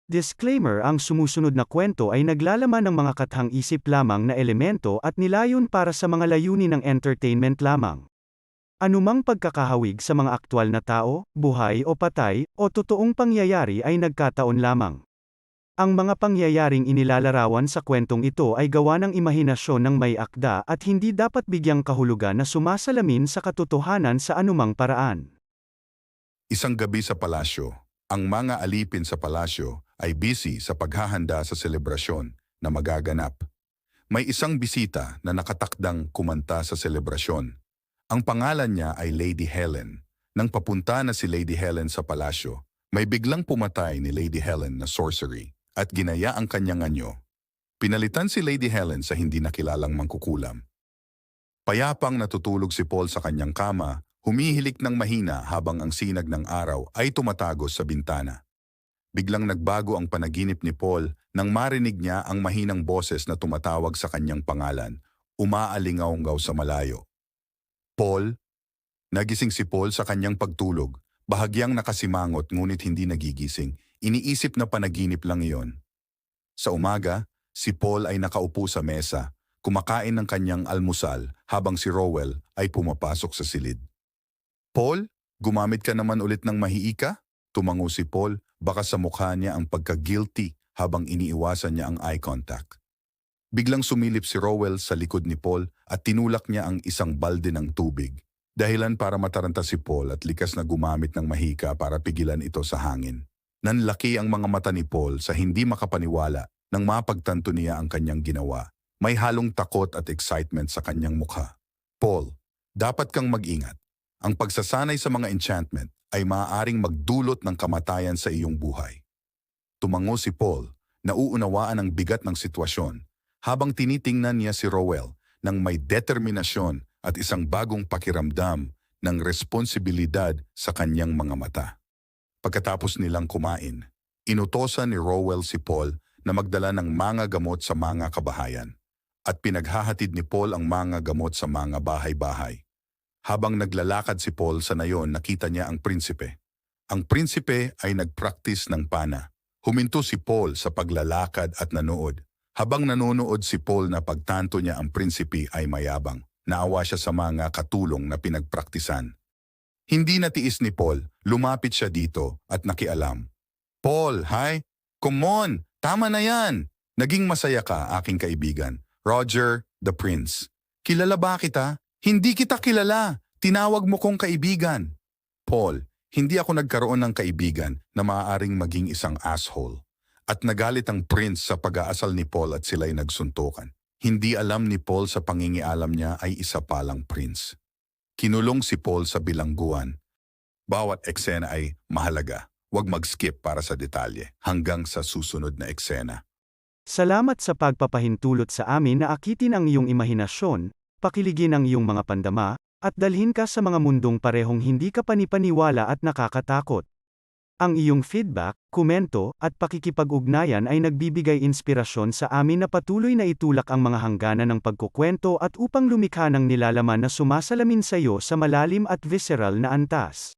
Disclaimer: ang sumusunod na kwento ay naglalaman ng mga kathang-isip lamang na elemento at nilayon para sa mga layunin ng entertainment lamang. Anumang pagkakahawig sa mga aktwal na tao, buhay o patay, o totoong pangyayari ay nagkataon lamang. Ang mga pangyayaring inilalarawan sa kwentong ito ay gawa ng imahinasyon ng may akda at hindi dapat bigyang kahulugan na sumasalamin sa katotohanan sa anumang paraan. Isang gabi sa palasyo, ang mga alipin sa palasyo ay busy sa paghahanda sa selebrasyon na magaganap. May isang bisita na nakatakdang kumanta sa selebrasyon. Ang pangalan niya ay Lady Helen. Nang papunta na si Lady Helen sa palasyo, may biglang pumatay ni Lady Helen na sorcery at ginaya ang kanyang anyo. Pinalitan si Lady Helen sa hindi nakilalang mangkukulam. Payapang natutulog si Paul sa kanyang kama, humihilik ng mahina habang ang sinag ng araw ay tumatagos sa bintana. Biglang nagbago ang panaginip ni Paul nang marinig niya ang mahinang boses na tumatawag sa kanyang pangalan, umaalingaw-ngaw sa malayo. Paul? Nagising si Paul sa kanyang pagtulog, bahagyang nakasimangot ngunit hindi nagigising, iniisip na panaginip lang iyon. Sa umaga, si Paul ay nakaupo sa mesa, kumakain ng kanyang almusal habang si Rowell ay pumapasok sa silid. Paul, gumamit ka naman ulit ng mahiika? Tumango si Paul, baka sa mukha niya ang pagka-guilty habang iniiwasan niya ang eye contact. Biglang sumilip si Rowell sa likod ni Paul at tinulak niya ang isang balde ng tubig. Dahilan para mataranta si Paul at likas na gumamit ng mahika para pigilan ito sa hangin. Nanlaki ang mga mata ni Paul sa hindi makapaniwala nang mapagtanto niya ang kanyang ginawa. May halong takot at excitement sa kanyang mukha. Paul, dapat kang mag-ingat. Ang pagsasanay sa mga enchantment ay maaaring magdulot ng kamatayan sa iyong buhay. Tumango si Paul, nauunawaan ang bigat ng sitwasyon, habang tinitingnan niya si Rowell ng may determinasyon at isang bagong pakiramdam ng responsibilidad sa kanyang mga mata. Pagkatapos nilang kumain, inutosan ni Rowell si Paul na magdala ng mga gamot sa mga kabahayan, at pinaghahatid ni Paul ang mga gamot sa mga bahay-bahay. Habang naglalakad si Paul sa nayon, nakita niya ang prinsipe. Ang prinsipe ay nagpraktis ng pana. Huminto si Paul sa paglalakad at nanood. Habang nanonood si Paul na pagtanto niya ang prinsipe ay mayabang, naawa siya sa mga katulong na pinagpraktisan. Hindi natiis ni Paul, lumapit siya dito at nakialam. Paul, hi? Come on, tama na yan. Naging masaya ka, aking kaibigan. Roger, the prince. Kilala ba kita? Hindi kita kilala. Tinawag mo kong kaibigan. Paul, hindi ako nagkaroon ng kaibigan na maaaring maging isang asshole. At nagalit ang prince sa pag-aasal ni Paul at sila'y nagsuntukan. Hindi alam ni Paul sa pangingialam niya ay isa palang prince. Kinulong si Paul sa bilangguan. Bawat eksena ay mahalaga. Huwag mag-skip para sa detalye hanggang sa susunod na eksena. Salamat sa pagpapahintulot sa amin na akitin ang iyong imahinasyon, pakiligin ang iyong mga pandama, at dalhin ka sa mga mundong parehong hindi ka panipaniwala at nakakatakot. Ang iyong feedback, komento, at pakikipag-ugnayan ay nagbibigay inspirasyon sa amin na patuloy na itulak ang mga hangganan ng pagkukwento at upang lumikha ng nilalaman na sumasalamin sa iyo sa malalim at visceral na antas.